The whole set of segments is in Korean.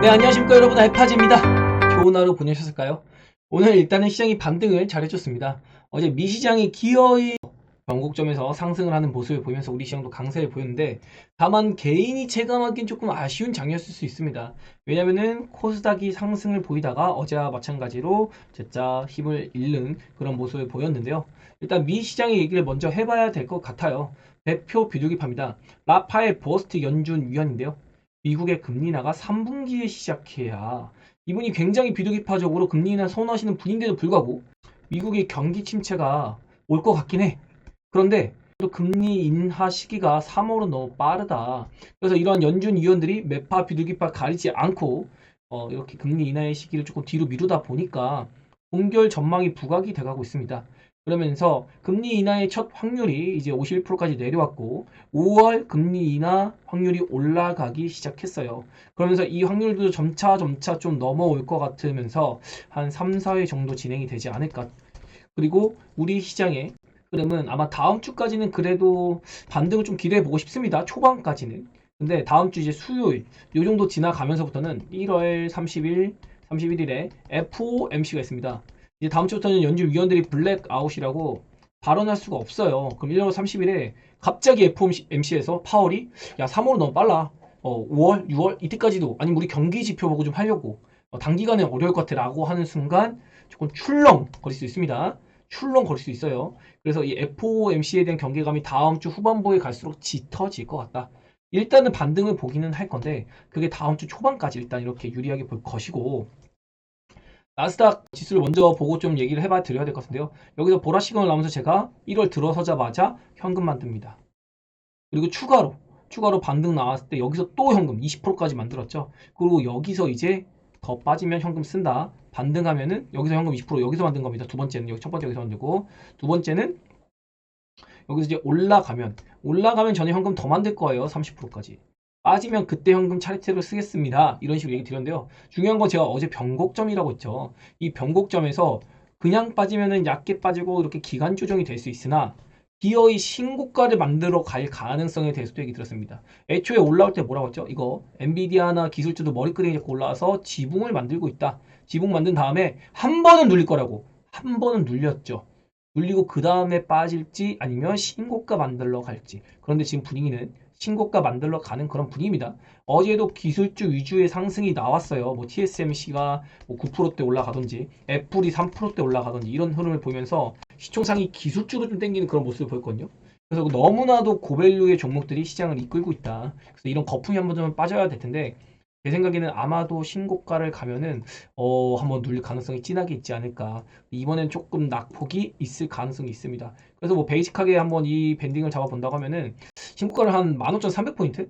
네, 안녕하십니까 여러분, 알파즈입니다. 좋은 하루 보내셨을까요? 오늘 일단은 시장이 반등을 잘해줬습니다. 어제 미시장이 기어이 변곡점에서 상승을 하는 모습을 보이면서 우리 시장도 강세를 보였는데, 다만 개인이 체감하기엔 조금 아쉬운 장이었을 수 있습니다. 왜냐면은 코스닥이 상승을 보이다가 어제와 마찬가지로 제자 힘을 잃는 그런 모습을 보였는데요. 일단 미시장의 얘기를 먼저 해봐야 될 것 같아요. 대표 비둘기파입니다. 라파엘 버스트 연준 위원인데요. 미국의 금리 인하가 3분기에 시작해야, 이분이 굉장히 비둘기파적으로 금리 인하 선언하시는 분인데도 불구하고 미국의 경기 침체가 올 것 같긴 해. 그런데 또 금리 인하 시기가 3월은 너무 빠르다. 그래서 이러한 연준 위원들이 매파 비둘기파 가리지 않고 이렇게 금리 인하의 시기를 조금 뒤로 미루다 보니까 동결 전망이 부각이 돼가고 있습니다. 그러면서 금리 인하의 첫 확률이 이제 51%까지 내려왔고 5월 금리 인하 확률이 올라가기 시작했어요. 그러면서 이 확률도 점차 좀 넘어올 것 같으면서 한 3, 4회 정도 진행이 되지 않을까. 그리고 우리 시장의 흐름은 아마 다음 주까지는 그래도 반등을 좀 기대해 보고 싶습니다. 초반까지는. 근데 다음 주 이제 수요일 요 정도 지나가면서부터는 1월 30일, 31일에 FOMC가 있습니다. 이제 다음 주부터는 연준 위원들이 블랙아웃이라고 발언할 수가 없어요. 그럼 1월 30일에 갑자기 FOMC에서 파월이 야 3월은 너무 빨라. 5월, 6월 이때까지도 아니면 우리 경기 지표 보고 좀 하려고 단기간에 어려울 것 같아라고 하는 순간 조금 출렁 거릴 수 있습니다. 출렁 거릴 수 있어요. 그래서 이 FOMC에 대한 경계감이 다음 주 후반부에 갈수록 짙어질 것 같다. 일단은 반등을 보기는 할 건데 그게 다음 주 초반까지 일단 이렇게 유리하게 볼 것이고, 나스닥 지수를 먼저 보고 좀 얘기를 해봐 드려야 될 것 같은데요. 여기서 보라 시그널 나오면서 제가 1월 들어서자마자 현금 만듭니다. 그리고 추가로 반등 나왔을 때 여기서 또 현금 20%까지 만들었죠. 그리고 여기서 이제 더 빠지면 현금 쓴다. 반등하면은 여기서 현금 20% 여기서 만든 겁니다. 두 번째는 여기 첫 번째 여기서 만들고, 두 번째는 여기서 이제 올라가면 전에 현금 더 만들 거예요. 30%까지. 빠지면 그때 현금 차례대로 쓰겠습니다. 이런 식으로 얘기 드렸는데요. 중요한 건 제가 어제 변곡점이라고 했죠. 이 변곡점에서 그냥 빠지면은 얕게 빠지고 이렇게 기간 조정이 될 수 있으나 기어이 신고가를 만들어 갈 가능성에 대해서도 얘기 들었습니다. 애초에 올라올 때 뭐라고 했죠? 이거 엔비디아나 기술주도 머리끄댕이 잡고 올라와서 지붕을 만들고 있다. 지붕 만든 다음에 한 번은 눌릴 거라고. 한 번은 눌렸죠. 눌리고 그 다음에 빠질지 아니면 신고가 만들러 갈지. 그런데 지금 분위기는 신고가 만들러 가는 그런 분위기입니다. 어제도 기술주 위주의 상승이 나왔어요. 뭐 TSMC가 뭐 9%대 올라가든지 애플이 3%대 올라가든지 이런 흐름을 보면서 시총상이 기술주로 좀 땡기는 그런 모습을 보였거든요. 그래서 너무나도 고밸류의 종목들이 시장을 이끌고 있다. 그래서 이런 거품이 한번 좀 빠져야 될 텐데, 제 생각에는 아마도 신고가를 가면은 한번 눌릴 가능성이 진하게 있지 않을까. 이번엔 조금 낙폭이 있을 가능성이 있습니다. 그래서 뭐 베이직하게 한번 이 밴딩을 잡아본다고 하면은 신고가를 한 15,300포인트?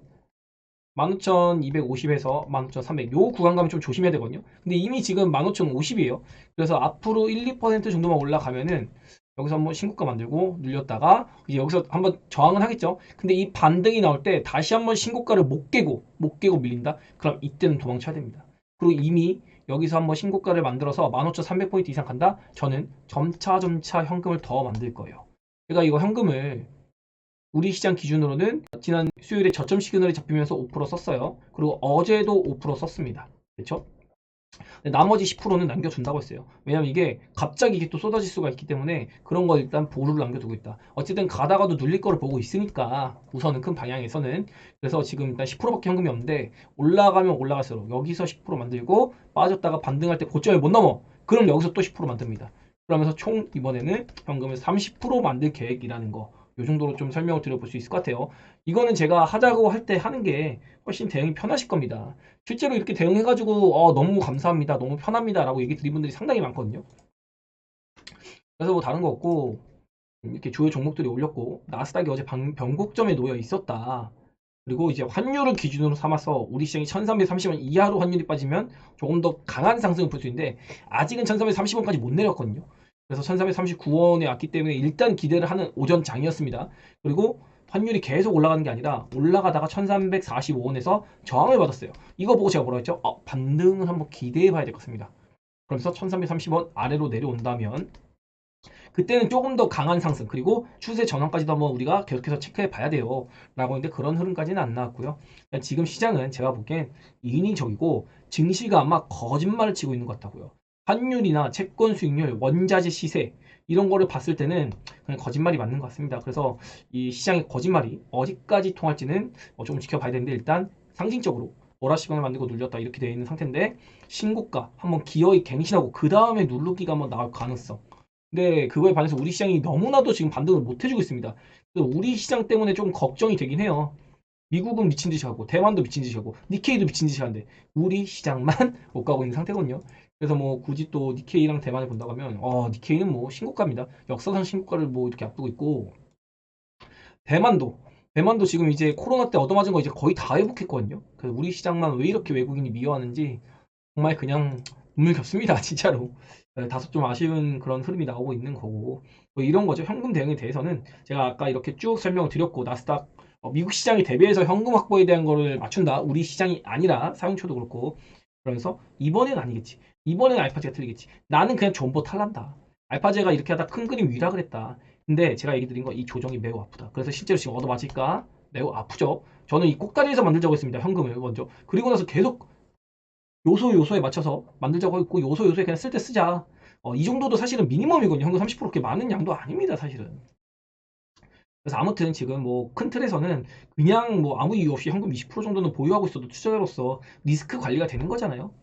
15,250에서 15,300 요 구간 가면 좀 조심해야 되거든요. 근데 이미 지금 15,050이에요. 그래서 앞으로 1, 2% 정도만 올라가면은 여기서 한번 신고가 만들고 눌렸다가 이제 여기서 한번 저항은 하겠죠. 근데 이 반등이 나올 때 다시 한번 신고가를 못 깨고 밀린다. 그럼 이때는 도망쳐야 됩니다. 그리고 이미 여기서 한번 신고가를 만들어서 15,300포인트 이상 간다. 저는 점차 현금을 더 만들 거예요. 제가 이거 현금을 우리 시장 기준으로는 지난 수요일에 저점 시그널이 잡히면서 5% 썼어요. 그리고 어제도 5% 썼습니다. 그렇죠? 나머지 10%는 남겨둔다고 했어요. 왜냐면 이게 갑자기 이게 또 쏟아질 수가 있기 때문에 그런 거 일단 보루를 남겨두고 있다. 어쨌든 가다가도 눌릴 거를 보고 있으니까 우선은 큰 방향에서는. 그래서 지금 일단 10%밖에 현금이 없는데 올라가면 올라갈수록 여기서 10% 만들고 빠졌다가 반등할 때 고점을 못 넘어. 그럼 여기서 또 10% 만듭니다. 그러면서 총 이번에는 현금을 30% 만들 계획이라는 거. 요 정도로 좀 설명을 드려볼 수 있을 것 같아요. 이거는 제가 하자고 할 때 하는 게 훨씬 대응이 편하실 겁니다. 실제로 이렇게 대응해가지고 너무 감사합니다, 너무 편합니다 라고 얘기 드린 분들이 상당히 많거든요. 그래서 뭐 다른 거 없고 이렇게 주요 종목들이 올렸고 나스닥이 어제 변곡점에 놓여 있었다. 그리고 이제 환율을 기준으로 삼아서 우리 시장이 1330원 이하로 환율이 빠지면 조금 더 강한 상승을 볼 수 있는데 아직은 1330원까지 못 내렸거든요. 그래서 1339원에 왔기 때문에 일단 기대를 하는 오전장이었습니다. 그리고 환율이 계속 올라가는 게 아니라 올라가다가 1345원에서 저항을 받았어요. 이거 보고 제가 뭐라 했죠? 반등을 한번 기대해 봐야 될 것 같습니다. 그러면서 1330원 아래로 내려온다면 그때는 조금 더 강한 상승 그리고 추세 전환까지도 한번 우리가 계속해서 체크해 봐야 돼요 라고 했는데 그런 흐름까지는 안 나왔고요. 지금 시장은 제가 보기엔 인위적이고 증시가 아마 거짓말을 치고 있는 것 같다고요. 환율이나 채권 수익률, 원자재 시세 이런 거를 봤을 때는 그냥 거짓말이 맞는 것 같습니다. 그래서 이 시장의 거짓말이 어디까지 통할지는 조금 지켜봐야 되는데 일단 상징적으로 월화시장을 만들고 눌렸다 이렇게 되어 있는 상태인데 신고가 한번 기어이 갱신하고 그 다음에 누르기가 한번 나올 가능성. 근데 그거에 반해서 우리 시장이 너무나도 지금 반등을 못 해주고 있습니다. 그래서 우리 시장 때문에 좀 걱정이 되긴 해요. 미국은 미친 듯이 하고 대만도 미친 듯이 하고 니케이도 미친 듯이 하는데 우리 시장만 못 가고 있는 상태거든요. 그래서 뭐 굳이 또 니케이랑 대만을 본다고 하면 니케이는 뭐 신고가입니다. 역사상 신고가를 뭐 이렇게 앞두고 있고 대만도 대만도 지금 이제 코로나 때 얻어맞은 거 이제 거의 다 회복했거든요. 그래서 우리 시장만 왜 이렇게 외국인이 미워하는지 정말 그냥 눈물겹습니다. 진짜로. 다소 좀 아쉬운 그런 흐름이 나오고 있는 거고 뭐 이런 거죠. 현금 대응에 대해서는 제가 아까 이렇게 쭉 설명을 드렸고 나스닥 미국 시장에 대비해서 현금 확보에 대한 거를 맞춘다. 우리 시장이 아니라 사용처도 그렇고 그러면서 이번엔 아니겠지. 이번엔 알파제가 틀리겠지. 나는 그냥 존버 탈란다. 알파제가 이렇게 하다 큰 그림 위라 그랬다. 근데 제가 얘기 드린 거 이 조정이 매우 아프다. 그래서 실제로 지금 얻어맞을까? 매우 아프죠. 저는 이 꼭다리에서 만들자고 했습니다. 현금을 먼저. 그리고 나서 계속 요소에 맞춰서 만들자고 했고 요소에 그냥 쓸 때 쓰자. 이 정도도 사실은 미니멈이거든요. 현금 30% 그렇게 많은 양도 아닙니다. 사실은. 그래서 아무튼 지금 뭐 큰 틀에서는 그냥 뭐 아무 이유 없이 현금 20% 정도는 보유하고 있어도 투자자로서 리스크 관리가 되는 거잖아요.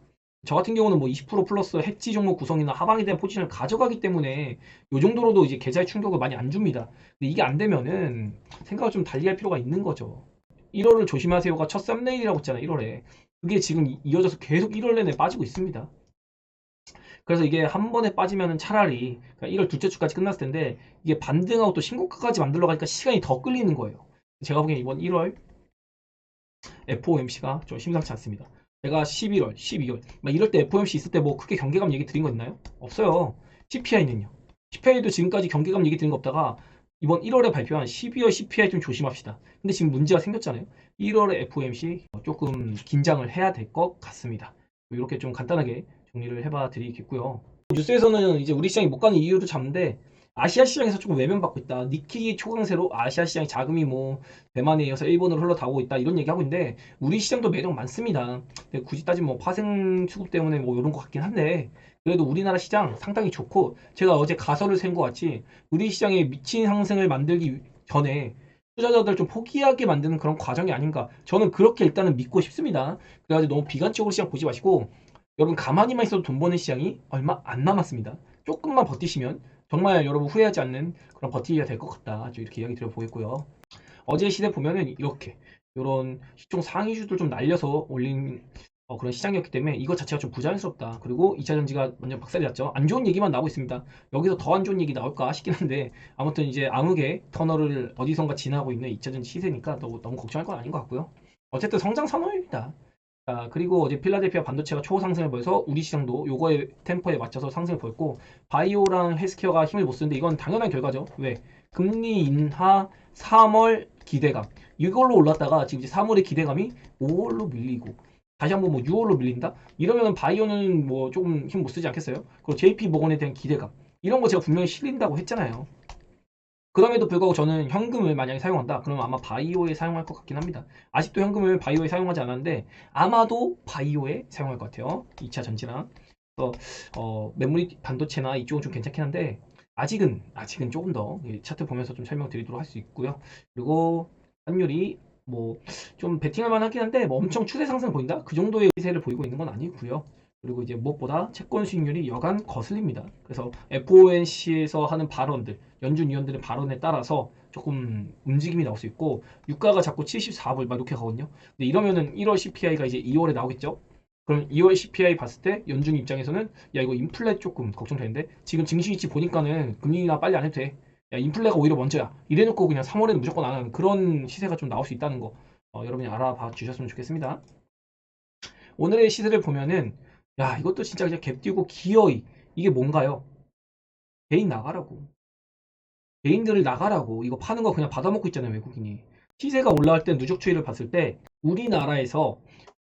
저 같은 경우는 뭐 20% 플러스 해지 종목 구성이나 하방에 대한 포지션을 가져가기 때문에 요 정도로도 이제 계좌에 충격을 많이 안 줍니다. 근데 이게 안 되면은 생각을 좀 달리 할 필요가 있는 거죠. 1월을 조심하세요가 첫 썸네일이라고 했잖아요. 1월에. 그게 지금 이어져서 계속 1월 내내 빠지고 있습니다. 그래서 이게 한 번에 빠지면은 차라리 1월 둘째 주까지 끝났을 텐데 이게 반등하고 또 신고가까지 만들러 가니까 시간이 더 끌리는 거예요. 제가 보기엔 이번 1월 FOMC가 좀 심상치 않습니다. 제가 11월, 12월 막 이럴 때 FOMC 있을 때 뭐 크게 경계감 얘기 드린 거 있나요? 없어요. CPI는요. CPI도 지금까지 경계감 얘기 드린 거 없다가 이번 1월에 발표한 12월 CPI 좀 조심합시다. 근데 지금 문제가 생겼잖아요. 1월에 FOMC 조금 긴장을 해야 될 것 같습니다. 이렇게 좀 간단하게 정리를 해봐 드리겠고요. 뉴스에서는 이제 우리 시장이 못 가는 이유를 잡는데 아시아 시장에서 조금 외면받고 있다. 니키 초강세로 아시아 시장의 자금이 뭐 대만에 이어서 일본으로 흘러나오고 있다. 이런 얘기하고 있는데 우리 시장도 매력 많습니다. 근데 굳이 따지면 뭐 파생 수급 때문에 뭐 이런 것 같긴 한데 그래도 우리나라 시장 상당히 좋고 제가 어제 가설을 센 것 같이 우리 시장의 미친 상승을 만들기 전에 투자자들 좀 포기하게 만드는 그런 과정이 아닌가 저는 그렇게 일단은 믿고 싶습니다. 그래가지고 너무 비관적으로 시장 보지 마시고 여러분 가만히만 있어도 돈 버는 시장이 얼마 안 남았습니다. 조금만 버티시면 정말 여러분 후회하지 않는 그런 버티기가 될 것 같다. 이렇게 이야기 드려보겠고요. 어제 시대 보면은 이렇게 이런 시총 상위주들 좀 날려서 올린 그런 시장이었기 때문에 이것 자체가 좀 부자연스럽다. 그리고 2차전지가 완전 박살이 났죠. 안 좋은 얘기만 나오고 있습니다. 여기서 더 안 좋은 얘기 나올까 싶긴 한데 아무튼 이제 암흑의 터널을 어디선가 지나고 있는 2차전지 시세니까 너무 걱정할 건 아닌 것 같고요. 어쨌든 성장 산업입니다. 그리고 어제 필라델피아 반도체가 초상승을 보여서 우리 시장도 요거의 템포에 맞춰서 상승을 보였고 바이오랑 헬스케어가 힘을 못 쓰는데 이건 당연한 결과죠. 왜? 금리 인하 3월 기대감 이걸로 올랐다가 지금 이제 3월의 기대감이 5월로 밀리고 다시 한번 뭐 6월로 밀린다? 이러면 바이오는 뭐 조금 힘 못 쓰지 않겠어요? 그리고 JP 모건에 대한 기대감 이런 거 제가 분명히 실린다고 했잖아요. 그럼에도 불구하고 저는 현금을 만약에 사용한다 그러면 아마 바이오에 사용할 것 같긴 합니다. 아직도 현금을 바이오에 사용하지 않았는데 아마도 바이오에 사용할 것 같아요. 2차 전지랑 메모리 반도체나 이쪽은 좀 괜찮긴 한데 아직은 조금 더 차트 보면서 좀 설명드리도록 할 수 있고요. 그리고 환율이 뭐 좀 베팅할 만하긴 한데 뭐 엄청 추세 상승 보인다 그 정도의 시세를 보이고 있는 건 아니고요. 그리고 이제 무엇보다 채권 수익률이 여간 거슬립니다. 그래서 FOMC에서 하는 발언들, 연준 위원들의 발언에 따라서 조금 움직임이 나올 수 있고 유가가 자꾸 74불 막 이렇게 가거든요. 근데 이러면은 1월 CPI가 이제 2월에 나오겠죠. 그럼 2월 CPI 봤을 때 연준 입장에서는 야 이거 인플레 조금 걱정되는데 지금 증시이치 보니까는 금리 인하 빨리 안 해도 돼. 야 인플레가 오히려 먼저야. 이래놓고 그냥 3월에는 무조건 안 하는 그런 시세가 좀 나올 수 있다는 거 여러분이 알아봐 주셨으면 좋겠습니다. 오늘의 시세를 보면은 야 이것도 진짜 그냥 갭 띄우고 기어이 이게 뭔가요? 개인 나가라고 개인들을 나가라고 이거 파는 거 그냥 받아먹고 있잖아요 외국인이. 시세가 올라갈 때 누적 추이를 봤을 때 우리나라에서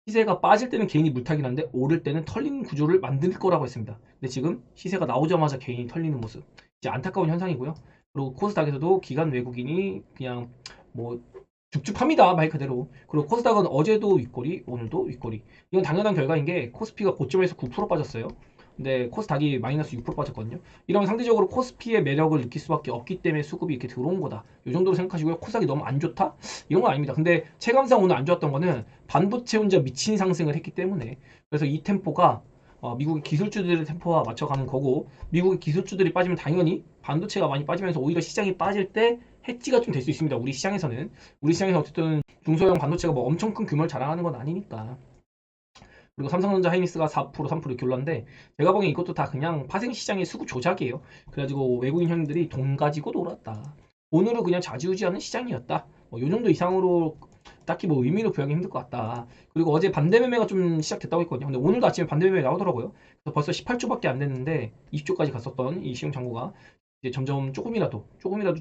시세가 빠질 때는 개인이 물타기를 하는데 오를 때는 털리는 구조를 만들 거라고 했습니다. 근데 지금 시세가 나오자마자 개인이 털리는 모습 이제 안타까운 현상이고요. 그리고 코스닥에서도 기관 외국인이 그냥 뭐 줍줍합니다. 말 그대로. 그리고 코스닥은 어제도 윗꼬리, 오늘도 윗꼬리. 이건 당연한 결과인 게 코스피가 고점에서 9% 빠졌어요. 근데 코스닥이 마이너스 6% 빠졌거든요. 이러면 상대적으로 코스피의 매력을 느낄 수밖에 없기 때문에 수급이 이렇게 들어온 거다. 이 정도로 생각하시고요. 코스닥이 너무 안 좋다? 이런 건 아닙니다. 근데 체감상 오늘 안 좋았던 거는 반도체 혼자 미친 상승을 했기 때문에 그래서 이 템포가 미국의 기술주들의 템포와 맞춰가는 거고 미국의 기술주들이 빠지면 당연히 반도체가 많이 빠지면서 오히려 시장이 빠질 때 해지가 좀 될 수 있습니다. 우리 시장에서는. 우리 시장에서 어쨌든 중소형 반도체가 뭐 엄청 큰 규모를 자랑하는 건 아니니까. 그리고 삼성전자 하이닉스가 4% 3% 이렇게 올랐는데 제가 보기엔 이것도 다 그냥 파생시장의 수급 조작이에요. 그래가지고 외국인 형님들이 돈 가지고 놀았다. 오늘은 그냥 좌지우지하는 시장이었다. 요 정도 이상으로 딱히 뭐 의미로 부여하기 힘들 것 같다. 그리고 어제 반대 매매가 좀 시작됐다고 했거든요. 근데 오늘도 아침에 반대 매매 나오더라고요. 그래서 벌써 18조밖에 안 됐는데 20조까지 갔었던 이 시용 잔고가 이제 점점 조금이라도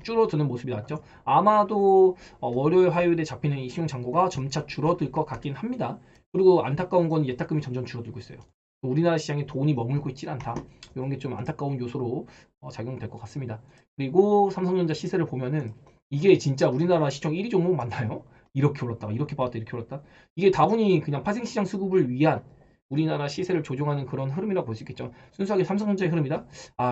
줄어드는 모습이 나왔죠. 아마도 월요일 화요일에 잡히는 이 시용 잔고가 점차 줄어들 것 같긴 합니다. 그리고 안타까운 건 예탁금이 점점 줄어들고 있어요. 우리나라 시장에 돈이 머물고 있질 않다. 이런 게 좀 안타까운 요소로 작용될 것 같습니다. 그리고 삼성전자 시세를 보면은 이게 진짜 우리나라 시총 1위 종목 맞나요? 이렇게 올랐다, 이렇게 받았다, 이렇게 올랐다. 이게 다분히 그냥 파생시장 수급을 위한 우리나라 시세를 조종하는 그런 흐름이라고 볼 수 있겠죠. 순수하게 삼성전자의 흐름이다?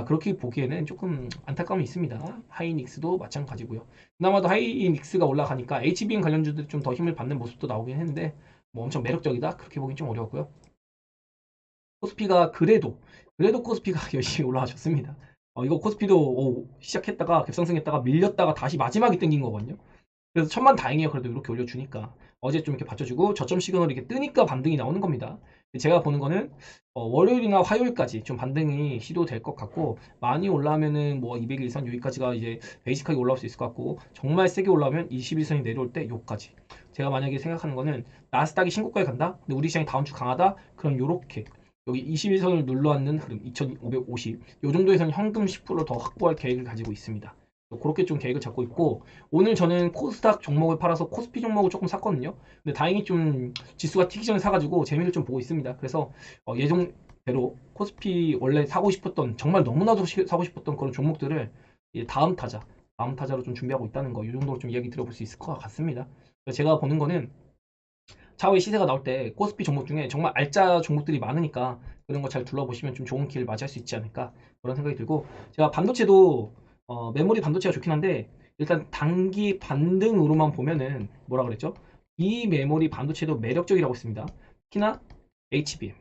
그렇게 보기에는 조금 안타까움이 있습니다. 하이닉스도 마찬가지고요. 그나마도 하이닉스가 올라가니까 HBM 관련주들이 좀 더 힘을 받는 모습도 나오긴 했는데 뭐 엄청 매력적이다? 그렇게 보긴 좀 어려웠고요. 코스피가 그래도 코스피가 열심히 올라가셨습니다. 이거 코스피도 시작했다가 급상승했다가 밀렸다가 다시 마지막에 땡긴 거거든요. 그래서 천만 다행이에요. 그래도 이렇게 올려주니까. 어제 좀 이렇게 받쳐주고 저점 시그널이 이렇게 뜨니까 반등이 나오는 겁니다. 제가 보는 거는 월요일이나 화요일까지 좀 반등이 시도될 것 같고 많이 올라오면은 뭐 200일 이상 여기까지가 이제 베이직하게 올라올 수 있을 것 같고 정말 세게 올라오면 21선이 내려올 때 요까지. 제가 만약에 생각하는 거는 나스닥이 신고가에 간다. 근데 우리 시장이 다음 주 강하다. 그럼 요렇게 여기 21선을 눌러앉는 흐름 2550. 요 정도에서는 현금 10%더 확보할 계획을 가지고 있습니다. 그렇게 좀 계획을 잡고 있고 오늘 저는 코스닥 종목을 팔아서 코스피 종목을 조금 샀거든요. 근데 다행히 좀 지수가 튀기 전에 사가지고 재미를 좀 보고 있습니다. 그래서 예정대로 코스피 원래 사고 싶었던 정말 너무나도 사고 싶었던 그런 종목들을 이제 다음 타자로 좀 준비하고 있다는 거 이 정도로 좀 이야기 들어볼 수 있을 것 같습니다. 제가 보는 거는 차후에 시세가 나올 때 코스피 종목 중에 정말 알짜 종목들이 많으니까 그런 거 잘 둘러보시면 좀 좋은 기회를 맞이할 수 있지 않을까 그런 생각이 들고 제가 반도체도 메모리 반도체가 좋긴 한데 일단 단기 반등으로만 보면은 뭐라 그랬죠? 이 메모리 반도체도 매력적이라고 했습니다. 특히나 HBM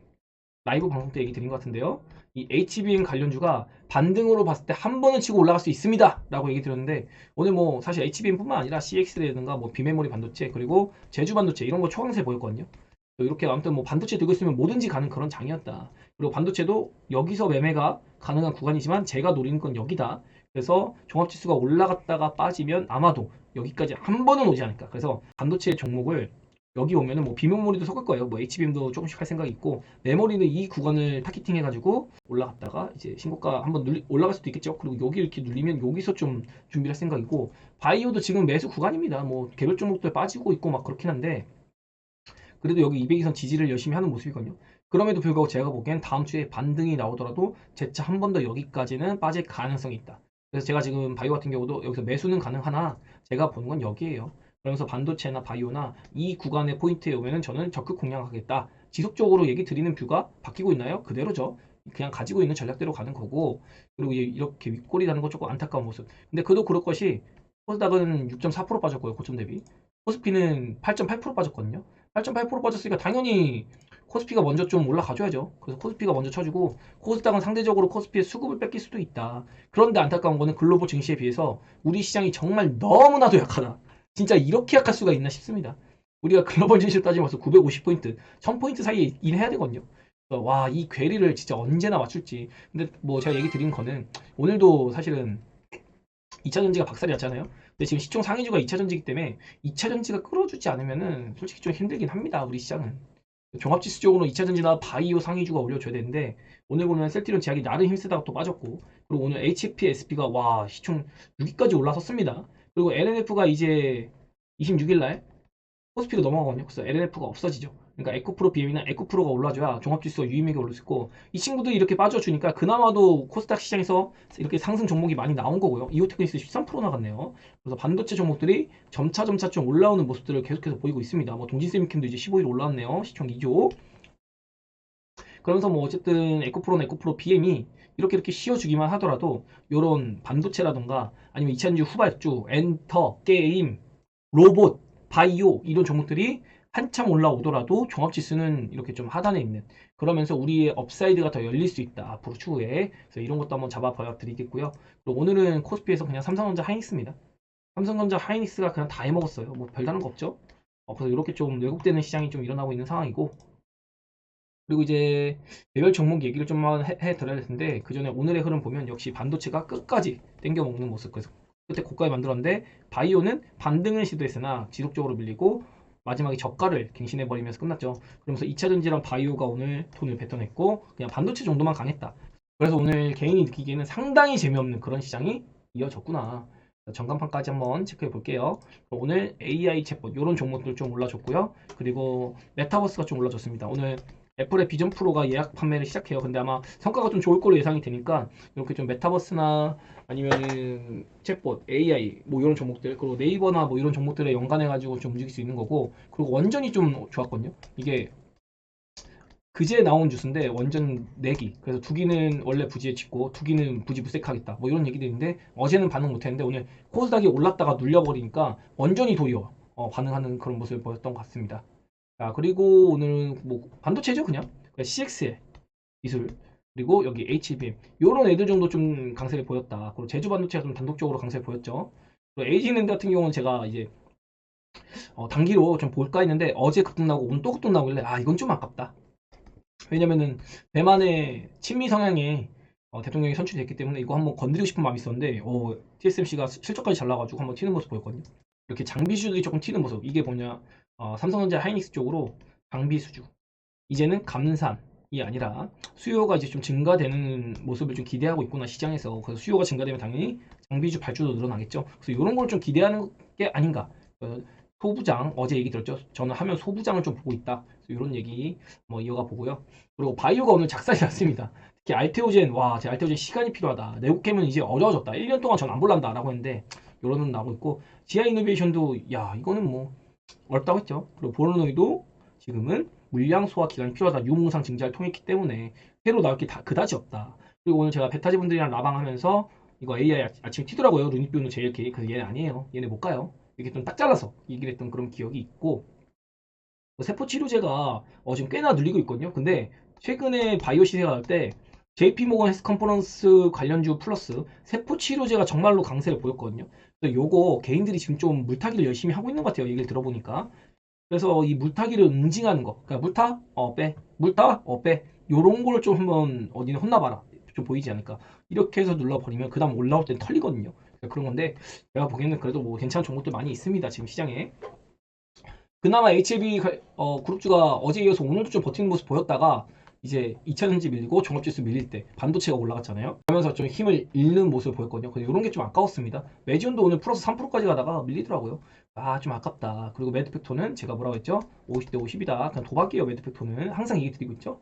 라이브 방송 때 얘기 드린 것 같은데요. 이 HBM 관련주가 반등으로 봤을 때 한 번은 치고 올라갈 수 있습니다. 라고 얘기 드렸는데 오늘 뭐 사실 HBM뿐만 아니라 CX라든가 뭐 비메모리 반도체 그리고 제주 반도체 이런 거 초강세 보였거든요. 이렇게 아무튼 뭐 반도체 들고 있으면 뭐든지 가는 그런 장이었다. 그리고 반도체도 여기서 매매가 가능한 구간이지만 제가 노리는 건 여기다. 그래서 종합지수가 올라갔다가 빠지면 아마도 여기까지 한 번은 오지 않을까. 그래서 반도체 종목을 여기 오면은 뭐 비메모리도 섞을 거예요. 뭐 HBM도 조금씩 할 생각이 있고 메모리는 이 구간을 타겟팅 해가지고 올라갔다가 이제 신고가 한번 올라갈 수도 있겠죠. 그리고 여기 이렇게 눌리면 여기서 좀 준비를 할 생각이고 바이오도 지금 매수 구간입니다. 뭐 개별 종목들 빠지고 있고 막 그렇긴 한데 그래도 여기 200이선 지지를 열심히 하는 모습이거든요. 그럼에도 불구하고 제가 보기엔 다음 주에 반등이 나오더라도 재차 한 번 더 여기까지는 빠질 가능성이 있다. 그래서 제가 지금 바이오 같은 경우도 여기서 매수는 가능하나 제가 보는 건 여기에요. 그러면서 반도체나 바이오나 이 구간의 포인트에 오면은 저는 적극 공략하겠다. 지속적으로 얘기 드리는 뷰가 바뀌고 있나요? 그대로죠. 그냥 가지고 있는 전략대로 가는 거고 그리고 이렇게 윗골이 나는 거 조금 안타까운 모습. 근데 그도 그럴 것이 코스닥은 6.4% 빠졌고요. 고점 대비. 코스피는 8.8% 빠졌거든요. 8.8% 빠졌으니까 당연히 코스피가 먼저 좀 올라가줘야죠. 그래서 코스피가 먼저 쳐주고 코스닥은 상대적으로 코스피의 수급을 뺏길 수도 있다. 그런데 안타까운 거는 글로벌 증시에 비해서 우리 시장이 정말 너무나도 약하다. 진짜 이렇게 약할 수가 있나 싶습니다. 우리가 글로벌 증시를 따지면 벌써 950포인트, 1000포인트 사이에 인해야 되거든요. 와, 이 괴리를 진짜 언제나 맞출지. 근데 뭐 제가 얘기 드린 거는 오늘도 사실은 2차전지가 박살이 났잖아요. 근데 지금 시총 상위주가 2차전지이기 때문에 2차전지가 끌어주지 않으면은 솔직히 좀 힘들긴 합니다. 우리 시장은. 종합지수 쪽으로 2차전지나 바이오 상위주가 올려줘야 되는데 오늘 보면 셀트리온 제약이 나름 힘쓰다가 또 빠졌고 그리고 오늘 HPSP가 와 시총 6위까지 올라섰습니다. 그리고 LNF가 이제 26일날 코스피로 넘어가거든요. 그래서 LNF가 없어지죠. 그러니까 에코프로 BM이나 에코프로가 올라줘야 종합지수가 유의미하게 올릴 수 있고, 이 친구들이 이렇게 빠져주니까 그나마도 코스닥 시장에서 이렇게 상승 종목이 많이 나온 거고요. 이오테크닉스 13% 나갔네요. 그래서 반도체 종목들이 점차 좀 올라오는 모습들을 계속해서 보이고 있습니다. 뭐 동진세미캠도 이제 15일 올라왔네요. 시총 2조. 그러면서 뭐 어쨌든 에코프로나 에코프로 BM이 이렇게 씌워주기만 하더라도 요런 반도체라던가 아니면 2000주 후발주, 엔터, 게임, 로봇, 바이오 이런 종목들이 한참 올라오더라도 종합지수는 이렇게 좀 하단에 있는, 그러면서 우리의 업사이드가 더 열릴 수 있다 앞으로 추후에. 그래서 이런 것도 한번 잡아봐 드리겠고요. 그리고 오늘은 코스피에서 그냥 삼성전자 하이닉스입니다. 삼성전자 하이닉스가 그냥 다 해먹었어요. 뭐 별다른 거 없죠. 그래서 이렇게 좀 왜곡되는 시장이 좀 일어나고 있는 상황이고, 그리고 이제 개별 종목 얘기를 좀만 해드려야 될 텐데, 그 전에 오늘의 흐름 보면 역시 반도체가 끝까지 땡겨 먹는 모습. 그래서 그때 고가에 만들었는데 바이오는 반등을 시도했으나 지속적으로 밀리고 마지막에 저가를 갱신해 버리면서 끝났죠. 그러면서 2차전지랑 바이오가 오늘 돈을 뱉어냈고 그냥 반도체 정도만 강했다. 그래서 오늘 개인이 느끼기에는 상당히 재미없는 그런 시장이 이어졌구나. 전간판까지 한번 체크해 볼게요. 오늘 AI 챗봇 이런 종목들 좀 올라줬고요. 그리고 메타버스가 좀 올라줬습니다. 오늘 애플의 비전 프로가 예약 판매를 시작해요. 근데 아마 성과가 좀 좋을 걸로 예상이 되니까 이렇게 좀 메타버스나 아니면은 챗봇, AI 뭐 이런 종목들, 그리고 네이버나 뭐 이런 종목들에 연관해가지고 좀 움직일 수 있는 거고, 그리고 원전이 좀 좋았거든요. 이게 그제 나온 뉴스인데 원전 4기, 그래서 2기는 원래 부지에 짓고 2기는 부지 무색하겠다 뭐 이런 얘기도 있는데, 어제는 반응 못했는데 오늘 코스닥이 올랐다가 눌려버리니까 원전이 도리어 반응하는 그런 모습을 보였던 것 같습니다. 자, 그리고 오늘은 뭐 반도체죠, 그냥 CXL 기술, 그리고 여기 HBM 요런 애들 정도 좀 강세를 보였다. 그리고 제주 반도체가 좀 단독적으로 강세를 보였죠. 그리고 에이징랜드 같은 경우는 제가 이제 단기로 좀 볼까 했는데 어제 급등 나고 오늘 또 급등 나오길래 아 이건 좀 아깝다. 왜냐면은 대만의 친미 성향의 대통령이 선출됐기 때문에 이거 한번 건드리고 싶은 마음이 있었는데, TSMC가 실적까지 잘 나가지고 한번 튀는 모습 보였거든요. 이렇게 장비 수주들이 조금 튀는 모습, 이게 뭐냐, 삼성전자 하이닉스 쪽으로 장비 수주, 이제는 감산이 아니라 수요가 이제 좀 증가되는 모습을 좀 기대하고 있구나 시장에서. 그래서 수요가 증가되면 당연히 장비주 발주도 늘어나겠죠. 그래서 이런 걸 좀 기대하는 게 아닌가. 소부장 어제 얘기 들었죠. 저는 하면 소부장을 좀 보고 있다. 이런 얘기 뭐 이어가 보고요. 그리고 바이오가 오늘 작살이 났습니다. 특히 알테오젠, 와, 제 알테오젠 시간이 필요하다. 내국캠은 이제 어려워졌다. 1년 동안 전 안 볼란다라고 했는데 이런 나오고 있고, 지아 이노베이션도 야 이거는 뭐 어렵다고 했죠. 그리고 보르노이도 지금은 물량 소화 기간이 필요하다. 유무상 증자를 통했기 때문에 새로 나올 게 다 그다지 없다. 그리고 오늘 제가 베타지 분들이랑 라방하면서 이거 AI 아침에 튀더라고요. 루닛비오는 JLK. 그래서 얘네 아니에요. 얘네 못 가요. 이렇게 좀 딱 잘라서 얘기를 했던 그런 기억이 있고, 세포 치료제가 지금 꽤나 늘리고 있거든요. 근데 최근에 바이오 시세가 나올 때 JP 모건 헬스 컨퍼런스 관련주 플러스 세포 치료제가 정말로 강세를 보였거든요. 그래서 요거 개인들이 지금 좀 물타기를 열심히 하고 있는 것 같아요. 얘기를 들어보니까. 그래서 이 물타기를 응징하는 거, 그러니까 물타, 빼, 물타, 빼, 요런 걸 좀 한번 어디는 혼나봐라, 좀 보이지 않을까. 이렇게 해서 눌러버리면 그 다음 올라올 땐 털리거든요. 그러니까 그런 건데, 제가 보기에는 그래도 뭐 괜찮은 종목들 많이 있습니다 지금 시장에. 그나마 HLB 그룹주가 어제 이어서 오늘도 좀 버티는 모습 보였다가 이제 2차전지 밀리고 종합지수 밀릴 때 반도체가 올라갔잖아요. 그러면서 좀 힘을 잃는 모습을 보였거든요. 근데 이런 게 좀 아까웠습니다. 매지온도 오늘 플러스 3%까지 가다가 밀리더라고요. 아, 좀 아깝다. 그리고 매드팩토는 제가 뭐라고 했죠? 50대 50이다. 그냥 도박이에요. 매드팩토는 항상 얘기 드리고 있죠.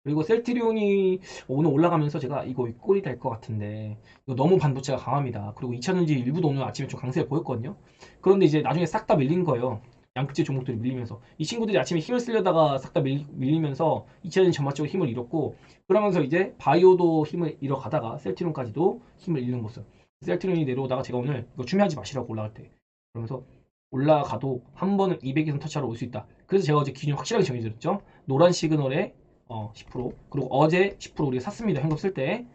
그리고 셀트리온이 오늘 올라가면서 제가 이거 꼴이 될 것 같은데, 이거 너무 반도체가 강합니다. 그리고 2차전지 일부도 오늘 아침에 좀 강세를 보였거든요. 그런데 이제 나중에 싹 다 밀린 거예요. 양극재 종목들이 밀리면서 이 친구들이 아침에 힘을 쓰려다가 싹 다 밀리면서 2차전지 전반적으로 힘을 잃었고, 그러면서 이제 바이오도 힘을 잃어가다가 셀트리온까지도 힘을 잃는 모습. 셀트리온이 내려오다가 제가 오늘 이거 추매하지 마시라고 올라갈 때, 그러면서 올라가도 한 번은 200에선 터치하러 올 수 있다. 그래서 제가 어제 기준 확실하게 정해드렸죠. 노란 시그널에 10%, 그리고 어제 10% 우리가 샀습니다. 현금 쓸 때.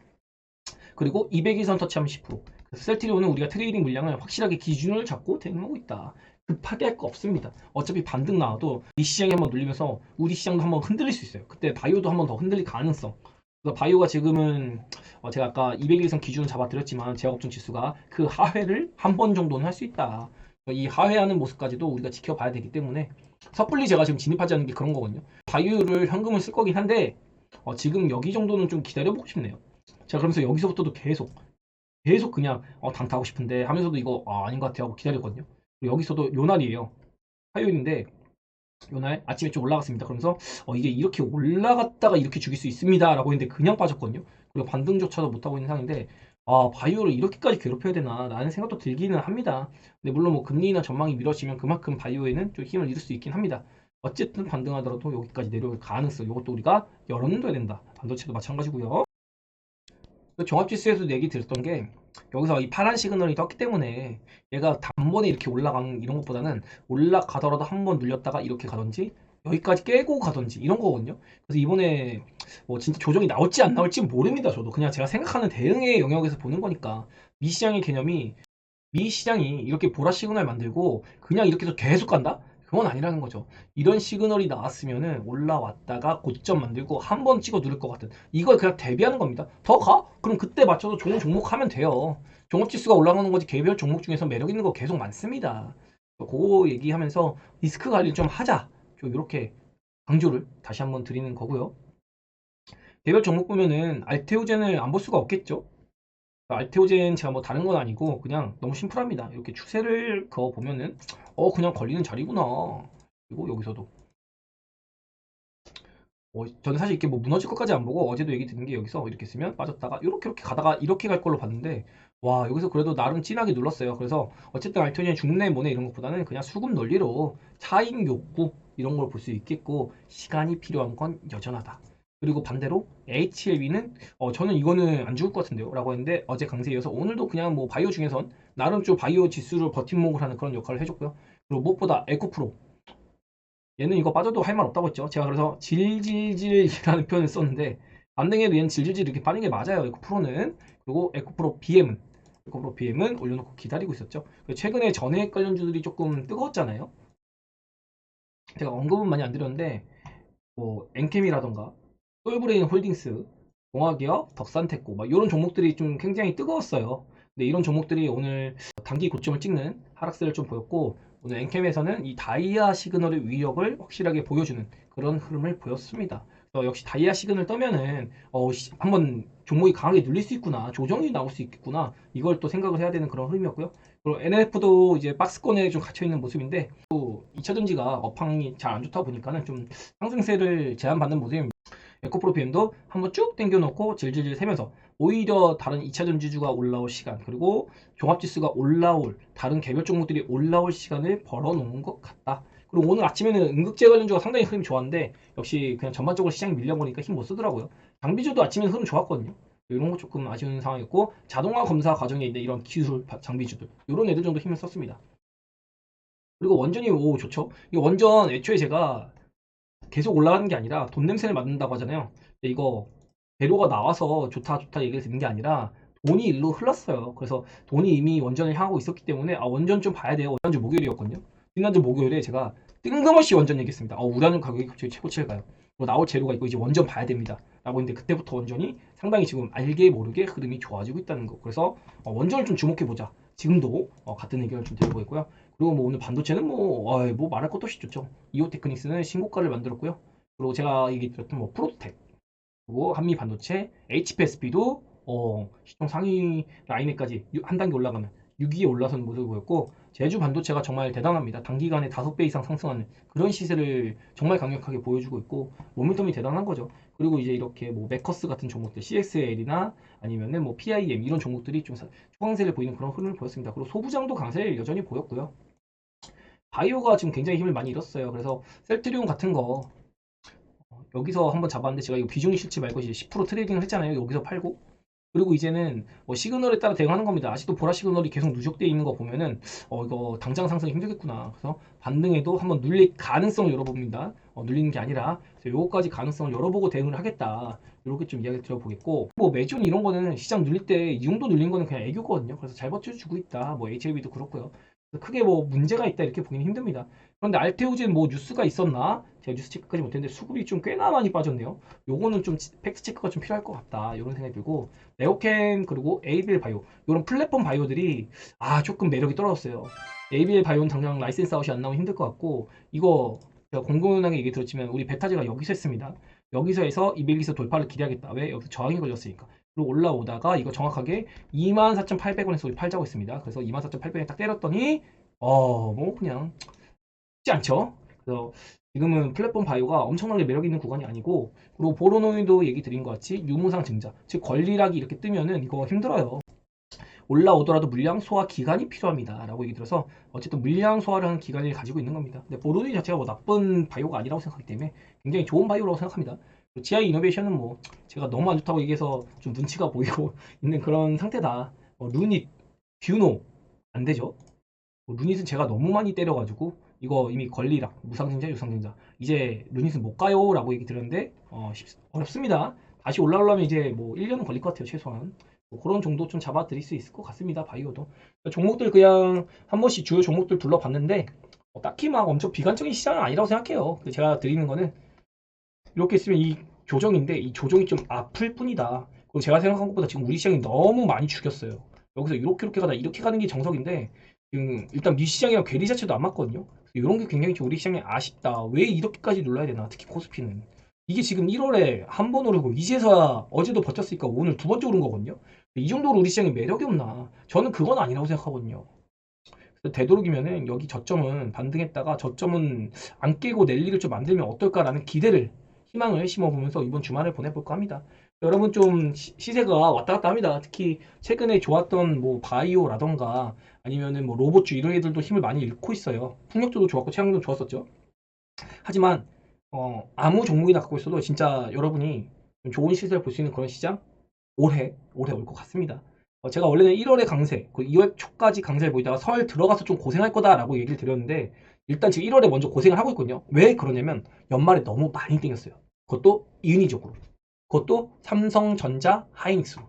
그리고 200일선 터치하면 10%. 그래서 셀트리온은 우리가 트레이딩 물량을 확실하게 기준을 잡고 대응하고 있다. 급하게 할 거 없습니다. 어차피 반등 나와도 이 시장이 한번 눌리면서 우리 시장도 한번 흔들릴 수 있어요. 그때 바이오도 한번 더 흔들릴 가능성. 그래서 바이오가 지금은 제가 아까 200일선 기준을 잡아드렸지만 제약업종 지수가 그 하회를 한 번 정도는 할 수 있다. 이 하회하는 모습까지도 우리가 지켜봐야 되기 때문에 섣불리 제가 지금 진입하지 않는 게 그런 거거든요. 바이오를 현금을 쓸 거긴 한데 지금 여기 정도는 좀 기다려보고 싶네요. 자, 그러면서 여기서부터도 계속 그냥 단타하고 싶은데 하면서도 이거 아닌 것 같아 하고 기다렸거든요. 그리고 여기서도 요 날이에요. 화요일인데 요날 아침에 좀 올라갔습니다. 그러면서 이게 이렇게 올라갔다가 이렇게 죽일 수 있습니다 라고 했는데 그냥 빠졌거든요. 그리고 반등조차도 못하고 있는 상황인데 바이오를 이렇게까지 괴롭혀야 되나 라는 생각도 들기는 합니다. 근데 물론 뭐 금리나 전망이 미뤄지면 그만큼 바이오에는 좀 힘을 잃을 수 있긴 합니다. 어쨌든 반등하더라도 여기까지 내려올 가능성, 이것도 우리가 열어둬야 된다. 반도체도 마찬가지고요. 종합지수에서도 얘기 드렸던 게 여기서 이 파란 시그널이 떴기 때문에 얘가 단번에 이렇게 올라가는 이런 것보다는 올라가더라도 한 번 눌렸다가 이렇게 가든지 여기까지 깨고 가든지 이런 거거든요. 그래서 이번에 뭐 진짜 조정이 나올지 안 나올지 모릅니다. 저도 그냥 제가 생각하는 대응의 영역에서 보는 거니까 미시장의 개념이 미 시장이 이렇게 보라 시그널 만들고 그냥 이렇게 해서 계속 간다? 그건 아니라는 거죠. 이런 시그널이 나왔으면은 올라왔다가 고점 만들고 한 번 찍어 누를 것 같은 이걸 그냥 대비하는 겁니다. 더 가? 그럼 그때 맞춰서 좋은 종목 하면 돼요. 종합지수가 올라가는 거지 개별 종목 중에서 매력 있는 거 계속 많습니다. 그거 얘기하면서 리스크 관리 좀 하자. 좀 이렇게 강조를 다시 한번 드리는 거고요. 개별 종목 보면은 알테오젠을 안 볼 수가 없겠죠. 알테오젠 제가 뭐 다른 건 아니고 그냥 너무 심플합니다. 이렇게 추세를 그어 보면은 그냥 걸리는 자리구나. 그리고 여기서도 저는 사실 이렇게 뭐 무너질 것까지 안 보고 어제도 얘기 드린 게 여기서 이렇게 쓰면 빠졌다가 이렇게 가다가 이렇게 갈 걸로 봤는데 와 여기서 그래도 나름 진하게 눌렀어요. 그래서 어쨌든 알테오젠 중내 모내 이런 것보다는 그냥 수급 논리로 차익 욕구 이런 걸 볼 수 있겠고 시간이 필요한 건 여전하다. 그리고 반대로 HLB는 저는 이거는 안 죽을 것 같은데요 라고 했는데 어제 강세 이어서 오늘도 그냥 뭐 바이오 중에선 나름 좀 바이오 지수를 버팀목을 하는 그런 역할을 해줬고요. 그리고 무엇보다 에코프로 얘는 이거 빠져도 할 말 없다고 했죠. 제가 그래서 질질질이라는 표현을 썼는데 반등에도 얘는 질질질 이렇게 빠진 게 맞아요. 에코프로는. 그리고 에코프로 BM은 올려놓고 기다리고 있었죠. 최근에 전액 관련주들이 조금 뜨거웠잖아요. 제가 언급은 많이 안 드렸는데 뭐 엔캠이라던가 솔브레인 홀딩스, 동아기업, 덕산테크 막 이런 종목들이 좀 굉장히 뜨거웠어요. 근데 이런 종목들이 오늘 단기 고점을 찍는 하락세를 좀 보였고 오늘 엔캠에서는 이 다이아 시그널의 위력을 확실하게 보여주는 그런 흐름을 보였습니다. 역시 다이아 시그널 떠면은 한번 종목이 강하게 눌릴 수 있구나, 조정이 나올 수 있겠구나 이걸 또 생각을 해야 되는 그런 흐름이었고요. 그리고 NF도 이제 박스권에 좀 갇혀 있는 모습인데 또 2차 전지가 업황이 잘 안 좋다 보니까는 좀 상승세를 제한받는 모습입니다. 에코프로 BM도 한번 쭉 당겨놓고 질질질 세면서 오히려 다른 2차 전지주가 올라올 시간 그리고 종합지수가 올라올 다른 개별 종목들이 올라올 시간을 벌어놓은 것 같다. 그리고 오늘 아침에는 응급제 관련주가 상당히 흐름이 좋았는데 역시 그냥 전반적으로 시장이 밀려보니까 힘 못 쓰더라고요. 장비주도 아침에는 흐름 좋았거든요. 이런 거 조금 아쉬운 상황이었고 자동화 검사 과정에 있는 이런 기술 장비주들 이런 애들 정도 힘을 썼습니다. 그리고 원전이 좋죠. 이 원전 애초에 제가 계속 올라가는 게 아니라 돈 냄새를 맡는다고 하잖아요. 근데 이거 재료가 나와서 좋다 좋다 얘기를 듣는 게 아니라 돈이 일로 흘렀어요. 그래서 돈이 이미 원전을 향하고 있었기 때문에 원전 좀 봐야 돼요. 지난주 목요일이었거든요. 지난주 목요일에 제가 뜬금없이 원전 얘기했습니다. 우라늄 가격이 갑자기 최고치를 가요. 뭐 나올 재료가 있고 이제 원전 봐야 됩니다. 라고 했는데 그때부터 원전이 상당히 지금 알게 모르게 흐름이 좋아지고 있다는 거. 그래서 원전을 좀 주목해 보자. 지금도 같은 의견을 좀 드리고 있고요. 그리고 뭐 오늘 반도체는 뭐 말할 것도 없이 좋죠. 이오테크닉스는 신고가를 만들었고요. 그리고 제가 얘기 드렸던 뭐 프로텍 그리고 한미 반도체, HPSP도 시총 상위 라인에까지 한 단계 올라가면 6위에 올라선 모습을 보였고 제주 반도체가 정말 대단합니다. 단기간에 5배 이상 상승하는 그런 시세를 정말 강력하게 보여주고 있고 모멘텀이 대단한 거죠. 그리고 이제 이렇게 뭐 메커스 같은 종목들 CXL이나 아니면은 뭐 PIM 이런 종목들이 좀 초강세를 보이는 그런 흐름을 보였습니다. 그리고 소부장도 강세를 여전히 보였고요. 바이오가 지금 굉장히 힘을 많이 잃었어요. 그래서 셀트리온 같은 거 여기서 한번 잡았는데 제가 이거 비중이 싫지 말고 이제 10% 트레이딩을 했잖아요. 여기서 팔고. 그리고 이제는 뭐 시그널에 따라 대응하는 겁니다. 아직도 보라 시그널이 계속 누적되어 있는 거 보면은 이거 당장 상승이 힘들겠구나. 그래서 반등에도 한번 눌릴 가능성을 열어봅니다. 눌리는 게 아니라 요거까지 가능성을 열어보고 대응을 하겠다. 이렇게 좀 이야기를 들어보겠고 뭐 매준 이런 거는 시장 눌릴 때 이 정도 눌린 거는 그냥 애교거든요. 그래서 잘 버텨주고 있다. 뭐 HLB도 그렇고요. 크게 뭐 문제가 있다 이렇게 보기는 힘듭니다. 그런데 알테오젠 뭐 뉴스가 있었나? 제가 뉴스 체크까지 못했는데 수급이 좀 꽤나 많이 빠졌네요. 요거는 좀 팩트 체크가 좀 필요할 것 같다 이런 생각이 들고 네오캠 그리고 에이빌 바이오 이런 플랫폼 바이오들이 조금 매력이 떨어졌어요. 에이빌 바이오는 당장 라이센스 아웃이 안 나오면 힘들 것 같고 이거 제가 공공연하게 얘기 들었지만 우리 베타제가 여기서 했습니다. 여기서 해서 200에서 돌파를 기대하겠다. 왜? 여기서 저항이 걸렸으니까. 그리고 올라오다가 이거 정확하게 24,800원에서 우리 팔자고 했습니다. 그래서 24,800원에 딱 때렸더니 뭐 그냥 쉽지 않죠. 그래서 지금은 플랫폼 바이오가 엄청나게 매력 있는 구간이 아니고, 그리고 보로노이도 얘기 드린 것 같이 유무상 증자, 즉 권리락이 이렇게 뜨면은 이거 힘들어요. 올라오더라도 물량 소화 기간이 필요합니다 라고 얘기 들어서 어쨌든 물량 소화를 하는 기간을 가지고 있는 겁니다. 근데 보로노이 자체가 뭐 나쁜 바이오가 아니라고 생각하기 때문에 굉장히 좋은 바이오라고 생각합니다. GI 이노베이션은 뭐 제가 너무 안 좋다고 얘기해서 좀 눈치가 보이고 있는 그런 상태다. 루닛, 뷰노 안 되죠. 루닛은 제가 너무 많이 때려가지고 이거 이미 권리락, 무상증자, 유상증자 이제 루닛은 못 가요 라고 얘기 들었는데 어렵습니다. 다시 올라오려면 이제 뭐 1년은 걸릴 것 같아요 최소한. 뭐 그런 정도 좀 잡아드릴 수 있을 것 같습니다. 바이오도 종목들 그냥 한 번씩 주요 종목들 둘러봤는데 딱히 막 엄청 비관적인 시장은 아니라고 생각해요. 근데 제가 드리는 거는 이렇게 있으면 이 조정인데 이 조정이 좀 아플 뿐이다. 그리고 제가 생각한 것보다 지금 우리 시장이 너무 많이 죽였어요. 여기서 이렇게 가다 이렇게 가는 게 정석인데 일단 미시장이랑 괴리 자체도 안 맞거든요. 이런 게 굉장히 좀 우리 시장이 아쉽다. 왜 이렇게까지 눌러야 되나? 특히 코스피는. 이게 지금 1월에 한 번 오르고 이제서야 어제도 버텼으니까 오늘 두 번째 오른 거거든요. 이 정도로 우리 시장이 매력이 없나? 저는 그건 아니라고 생각하거든요. 그래서 되도록이면은 여기 저점은 반등했다가 저점은 안 깨고 랠리를 좀 만들면 어떨까라는 기대를 희망을 심어보면서 이번 주말을 보내볼까 합니다. 여러분 좀 시세가 왔다 갔다 합니다. 특히 최근에 좋았던 뭐 바이오라던가 아니면은 뭐 로봇주 이런 애들도 힘을 많이 잃고 있어요. 풍력주도 좋았고 최양도 좋았었죠. 하지만 아무 종목이나 갖고 있어도 진짜 여러분이 좀 좋은 시세를 볼 수 있는 그런 시장 올해 올 것 같습니다. 제가 원래는 1월에 강세, 2월 초까지 강세를 보이다가 설 들어가서 좀 고생할 거다라고 얘기를 드렸는데 일단 지금 1월에 먼저 고생을 하고 있거든요. 왜 그러냐면 연말에 너무 많이 땡겼어요. 그것도 인위적으로. 그것도 삼성전자, 하이닉스로.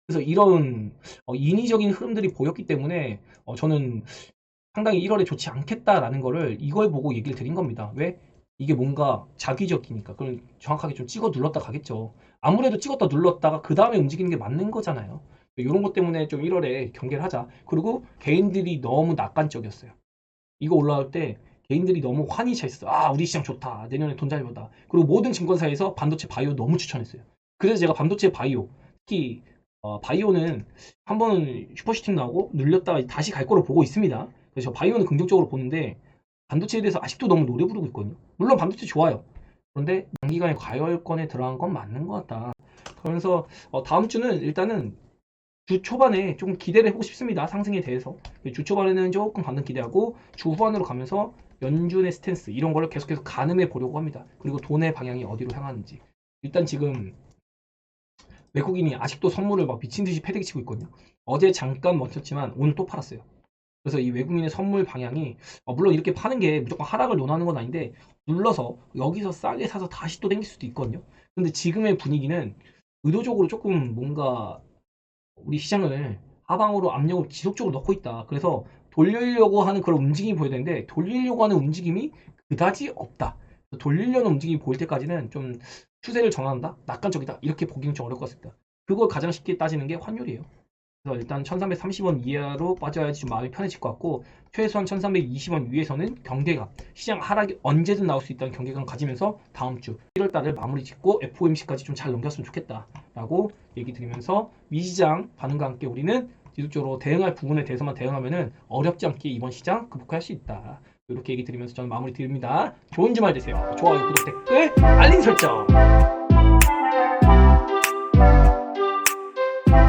그래서 이런 인위적인 흐름들이 보였기 때문에 저는 상당히 1월에 좋지 않겠다라는 거를 이걸 보고 얘기를 드린 겁니다. 왜? 이게 뭔가 자기적이니까. 그럼 정확하게 좀 찍어 눌렀다 가겠죠. 아무래도 찍었다 눌렀다가 그 다음에 움직이는 게 맞는 거잖아요. 이런 것 때문에 좀 1월에 경계를 하자. 그리고 개인들이 너무 낙관적이었어요. 이거 올라올 때 개인들이 너무 환히 차 있어. 아, 우리 시장 좋다. 내년에 돈 잘 벌다. 그리고 모든 증권사에서 반도체 바이오 너무 추천했어요. 그래서 제가 반도체 바이오, 특히 바이오는 한번 슈퍼슈팅 나오고 눌렸다가 다시 갈 거로 보고 있습니다. 그래서 바이오는 긍정적으로 보는데 반도체에 대해서 아직도 너무 노래 부르고 있거든요. 물론 반도체 좋아요. 그런데 단기간에 과열권에 들어간 건 맞는 것 같다. 그러면서 다음 주는 일단은 주 초반에 좀 기대를 해보고 싶습니다. 상승에 대해서. 주 초반에는 조금 반등 기대하고 주 후반으로 가면서 연준의 스탠스 이런 거를 계속해서 가늠해 보려고 합니다. 그리고 돈의 방향이 어디로 향하는지. 일단 지금 외국인이 아직도 선물을 막 미친 듯이 패대기 치고 있거든요. 어제 잠깐 멈췄지만 오늘 또 팔았어요. 그래서 이 외국인의 선물 방향이 물론 이렇게 파는 게 무조건 하락을 논하는 건 아닌데 눌러서 여기서 싸게 사서 다시 또 땡길 수도 있거든요. 근데 지금의 분위기는 의도적으로 조금 뭔가 우리 시장을 하방으로 압력을 지속적으로 넣고 있다. 그래서 돌리려고 하는 그런 움직임이 보여야 되는데 돌리려고 하는 움직임이 그다지 없다. 돌리려는 움직임이 보일 때까지는 좀 추세를 전환한다? 낙관적이다? 이렇게 보기는 좀 어려울 것 같습니다. 그걸 가장 쉽게 따지는 게 환율이에요. 그래서 일단 1330원 이하로 빠져야지 좀 마음이 편해질 것 같고 최소한 1320원 위에서는 경계감, 시장 하락이 언제든 나올 수 있다는 경계감 가지면서 다음 주 1월달을 마무리 짓고 FOMC까지 좀 잘 넘겼으면 좋겠다라고 얘기 드리면서 미시장 반응과 함께 우리는 지속적으로 대응할 부분에 대해서만 대응하면은 어렵지 않게 이번 시장 극복할 수 있다. 이렇게 얘기 드리면서 저는 마무리 드립니다. 좋은 주말 되세요. 좋아요, 구독, 댓글, 알림 설정.